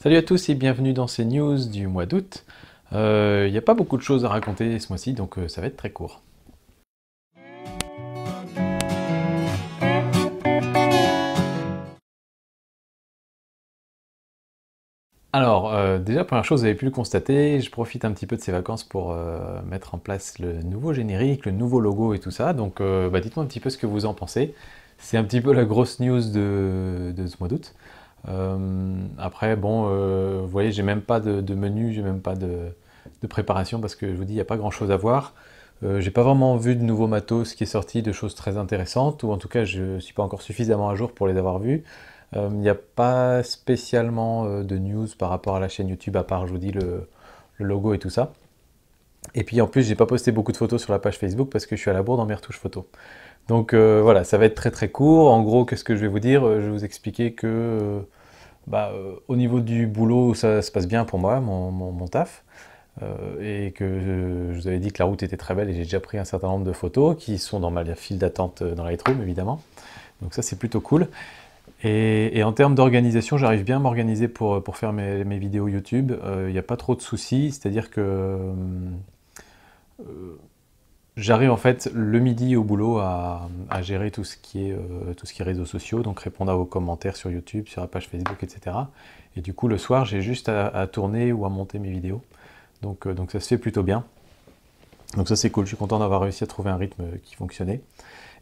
Salut à tous et bienvenue dans ces news du mois d'août. Il n'y a pas beaucoup de choses à raconter ce mois-ci, donc ça va être très court. Alors, déjà, première chose, vous avez pu le constater, je profite un petit peu de ces vacances pour mettre en place le nouveau générique, le nouveau logo et tout ça. Donc, dites-moi un petit peu ce que vous en pensez. C'est un petit peu la grosse news de ce mois d'août. Après, bon, vous voyez, j'ai même pas de menu, j'ai même pas de préparation parce que je vous dis, il n'y a pas grand-chose à voir. J'ai pas vraiment vu de nouveaux matos qui est sorti, de choses très intéressantes, ou en tout cas, je suis pas encore suffisamment à jour pour les avoir vus. Il n'y a pas spécialement de news par rapport à la chaîne YouTube, à part, je vous dis, le logo et tout ça. Et puis en plus, j'ai pas posté beaucoup de photos sur la page Facebook parce que je suis à la bourre dans mes retouches photos. Donc voilà, ça va être très très court. En gros, qu'est-ce que je vais vous dire? Je vais vous expliquer que au niveau du boulot, ça se passe bien pour moi, mon taf. Et que je vous avais dit que la route était très belle et j'ai déjà pris un certain nombre de photos qui sont dans ma file d'attente dans Lightroom évidemment. Donc ça c'est plutôt cool. Et en termes d'organisation, j'arrive bien à m'organiser pour faire mes vidéos YouTube. Il n'y a pas trop de soucis, c'est-à-dire que j'arrive en fait le midi au boulot à gérer tout ce qui est réseaux sociaux, donc répondre à vos commentaires sur YouTube, sur la page Facebook, etc. Et du coup le soir, j'ai juste à tourner ou à monter mes vidéos. Donc ça se fait plutôt bien. Donc ça c'est cool, je suis content d'avoir réussi à trouver un rythme qui fonctionnait.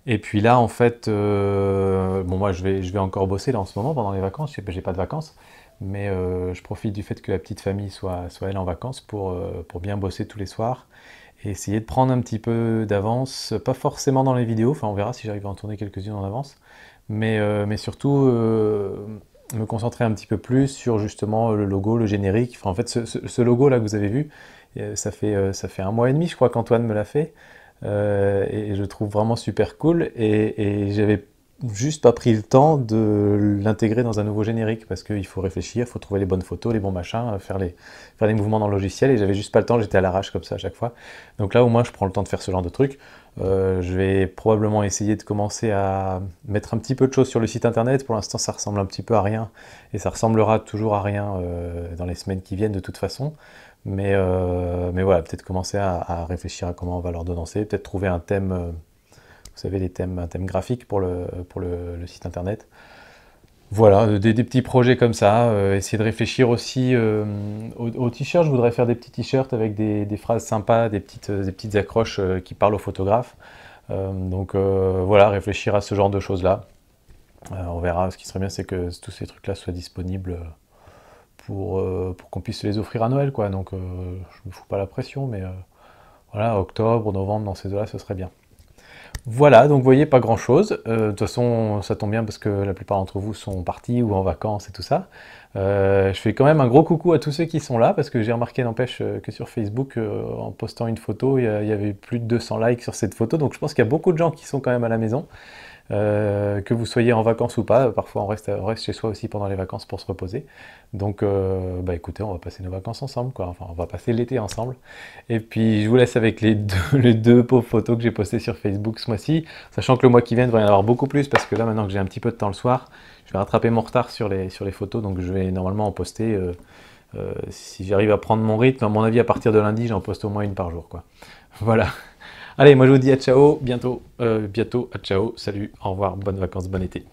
Et puis là en fait, bon moi je vais encore bosser là en ce moment pendant les vacances, j'ai pas de vacances, mais je profite du fait que la petite famille soit elle en vacances pour bien bosser tous les soirs et essayer de prendre un petit peu d'avance, pas forcément dans les vidéos, enfin on verra si j'arrive à en tourner quelques-unes en avance, mais surtout me concentrer un petit peu plus sur justement le logo, le générique. Enfin, en fait, ce logo-là que vous avez vu, ça fait un mois et demi, je crois qu'Antoine me l'a fait. Et je le trouve vraiment super cool. Et j'avais juste pas pris le temps de l'intégrer dans un nouveau générique parce qu'il faut réfléchir, il faut trouver les bonnes photos, les bons machins, faire les mouvements dans le logiciel. Et j'avais juste pas le temps, j'étais à l'arrache comme ça à chaque fois. Donc là, au moins, je prends le temps de faire ce genre de truc. Je vais probablement essayer de commencer à mettre un petit peu de choses sur le site internet. Pour l'instant, ça ressemble un petit peu à rien et ça ressemblera toujours à rien dans les semaines qui viennent de toute façon. Mais voilà, peut-être commencer à réfléchir à comment on va l'ordonnancer, peut-être trouver un thème, vous savez, un thème graphique pour le site internet. Voilà, des petits projets comme ça, essayer de réfléchir aussi aux t-shirts. Je voudrais faire des petits t-shirts avec des phrases sympas, des petites accroches qui parlent aux photographes. Voilà, réfléchir à ce genre de choses-là. On verra, ce qui serait bien, c'est que tous ces trucs-là soient disponibles pour qu'on puisse les offrir à Noël, quoi. Donc je me fous pas la pression, mais voilà, octobre, novembre, dans ces eaux-là, ce serait bien. Voilà, donc vous voyez, pas grand-chose. De toute façon, ça tombe bien parce que la plupart d'entre vous sont partis ou en vacances et tout ça. Je fais quand même un gros coucou à tous ceux qui sont là parce que j'ai remarqué, n'empêche, que sur Facebook, en postant une photo, il y avait plus de 200 likes sur cette photo. Donc je pense qu'il y a beaucoup de gens qui sont quand même à la maison. Que vous soyez en vacances ou pas, parfois on reste chez soi aussi pendant les vacances pour se reposer. Donc écoutez, on va passer nos vacances ensemble, quoi. Enfin, on va passer l'été ensemble. Et puis je vous laisse avec les deux pauvres photos que j'ai postées sur Facebook ce mois-ci, sachant que le mois qui vient, il va y en avoir beaucoup plus, parce que là, maintenant que j'ai un petit peu de temps le soir, je vais rattraper mon retard sur les photos, donc je vais normalement en poster, si j'arrive à prendre mon rythme, à mon avis, à partir de lundi, j'en poste au moins une par jour, quoi. Voilà. Allez, moi je vous dis à ciao, bientôt, à ciao, salut, au revoir, bonnes vacances, bon été.